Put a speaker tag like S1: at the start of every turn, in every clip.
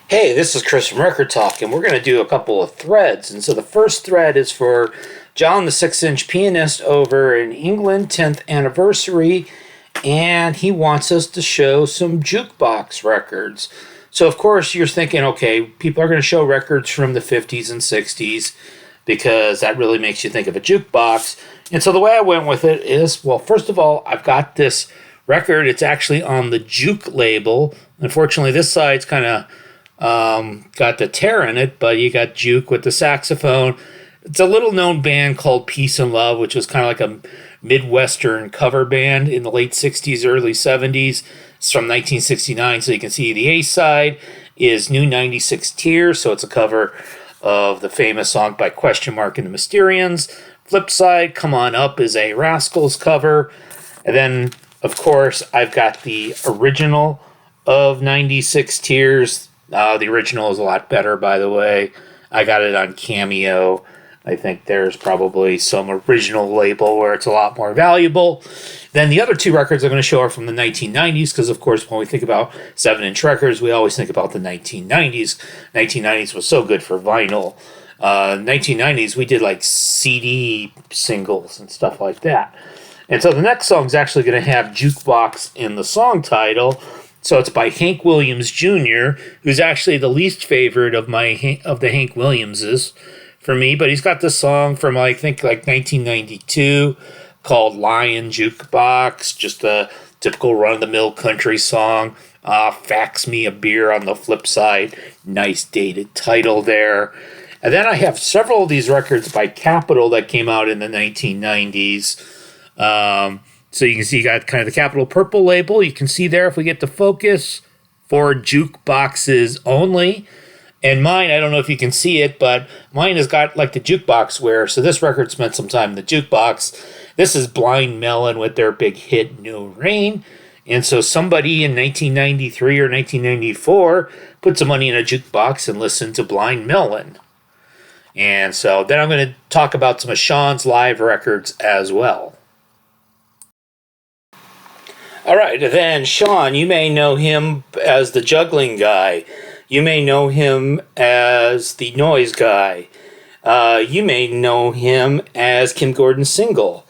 S1: Hey, this is Chris from Rekkid Talk, and we're going to do a couple of threads. And so the first thread is for John, the 6 Inch Pianist over in England, 10th anniversary, and he wants us to show some Jukebox records. So, of course, you're thinking, okay, people are going to show records from the 50s and 60s because that really makes you think of a jukebox. And so the way I went with it is, well, first of all, I've got this record. It's actually on the Juke label. Unfortunately, this side's kind of got the tear in it, but you got Juke with the saxophone. It's a little known band called Peace and Love, which was kind of like a Midwestern cover band in the late 60s, early 70s. It's from 1969, so you can see the A side is New 96 Tears, so it's a cover of the famous song by Question Mark and the Mysterians. Flip side, Come On Up, is a Rascals cover. And then, of course, I've got the original of 96 Tears. The original is a lot better, by the way. I got it on Cameo. I think there's probably some original label where it's a lot more valuable. Then the other two records I'm going to show are from the 1990s, because, of course, when we think about 7-inch records, we always think about the 1990s. 1990s was so good for vinyl. 1990s, we did like CD singles and stuff like that. And so the next song is actually going to have Jukebox in the song title. So it's by Hank Williams Jr., who's actually the least favorite of the Hank Williamses for me. But he's got this song from, I think, like 1992 called Lion Jukebox, just a typical run-of-the-mill country song. Fax Me a Beer on the flip side. Nice dated title there. And then I have several of these records by Capitol that came out in the 1990s. So you can see you got kind of the Capitol Purple label. You can see there, if we get to focus, for jukeboxes only. And mine, I don't know if you can see it, but mine has got like the jukebox wear. So this record spent some time in the jukebox. This is Blind Melon with their big hit, No Rain. And so somebody in 1993 or 1994 put some money in a jukebox and listened to Blind Melon. And so then I'm going to talk about some of Shawn's live records as well. All right, then Shawn, you may know him as the juggling guy. You may know him as the noise guy. You may know him as Kim Gordon's single.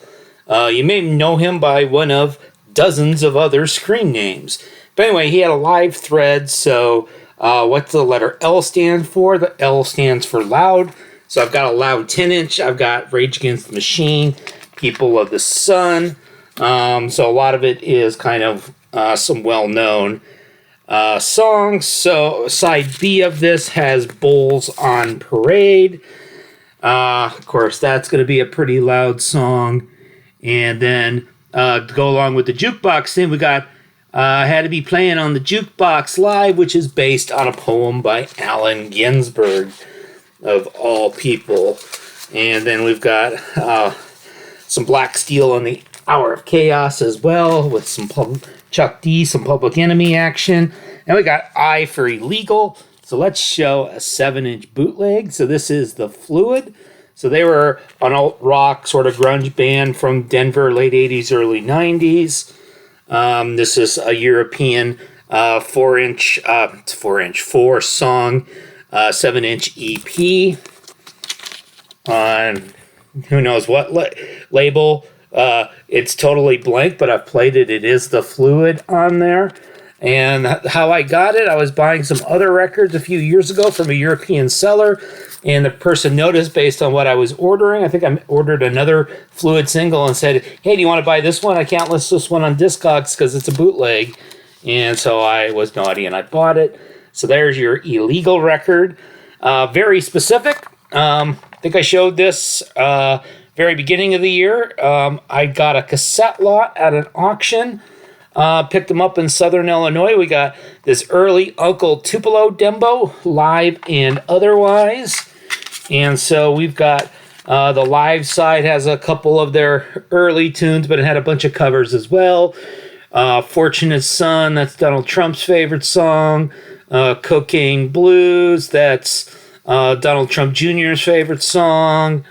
S1: You may know him by one of dozens of other screen names. But anyway, he had a live thread, so what's the letter L stand for? The L stands for loud. So I've got a loud 10-inch. I've got Rage Against the Machine, People of the Sun. So a lot of it is kind of some well-known songs. So side B of this has Bulls on Parade. Of course, that's going to be a pretty loud song. And then to go along with the jukebox thing, we got Had to Be Playing on the Jukebox Live, which is based on a poem by Allen Ginsberg, of all people. And then we've got some Black Steel on the Hour of Chaos as well, with some Chuck D, some Public Enemy action. And we got I for Illegal. So let's show a 7-inch bootleg. So this is The Fluid. So they were an alt-rock sort of grunge band from Denver, late 80s, early 90s. This is a European 4-song, 7-inch EP on who knows what label. It's totally blank, but I've played it. It is The Fluid on there. And how I got it, I was buying some other records a few years ago from a European seller, and the person noticed based on what I was ordering. I think I ordered another Fluid single and said, hey, do you want to buy this one? I can't list this one on Discogs because it's a bootleg. And so I was naughty and I bought it. So there's your Illegal record. Very specific. I think I showed this very beginning of the year. I got a cassette lot at an auction. Picked them up in Southern Illinois. We got this early Uncle Tupelo Dembo, live and otherwise. And so we've got the live side has a couple of their early tunes, but it had a bunch of covers as well. Fortunate Son, that's Donald Trump's favorite song. Cocaine Blues, that's Donald Trump Jr.'s favorite song.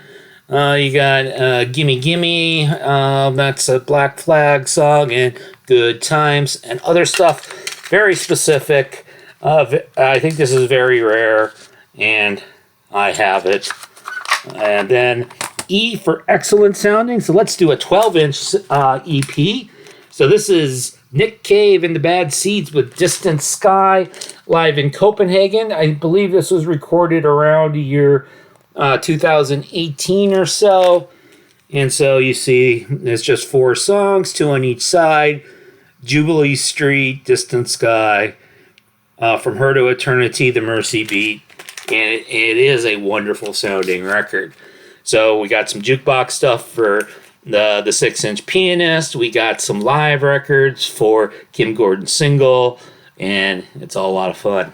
S1: You got Gimme Gimme, that's a Black Flag song, and Good Times and other stuff. Very specific. I think this is very rare, and I have it. And then E for excellent sounding. So let's do a 12-inch EP. So this is Nick Cave and the Bad Seeds with Distant Sky, live in Copenhagen. I believe this was recorded around the year 2018 or so. And so you see, it's just 4 songs, 2 on each side. Jubilee Street, Distant Sky, From Her to Eternity, The Mercy Beat. And it is a wonderful sounding record. So we got some jukebox stuff for the 6 Inch Pianist. We got some live records for Kim Gordon's single. And it's all a lot of fun.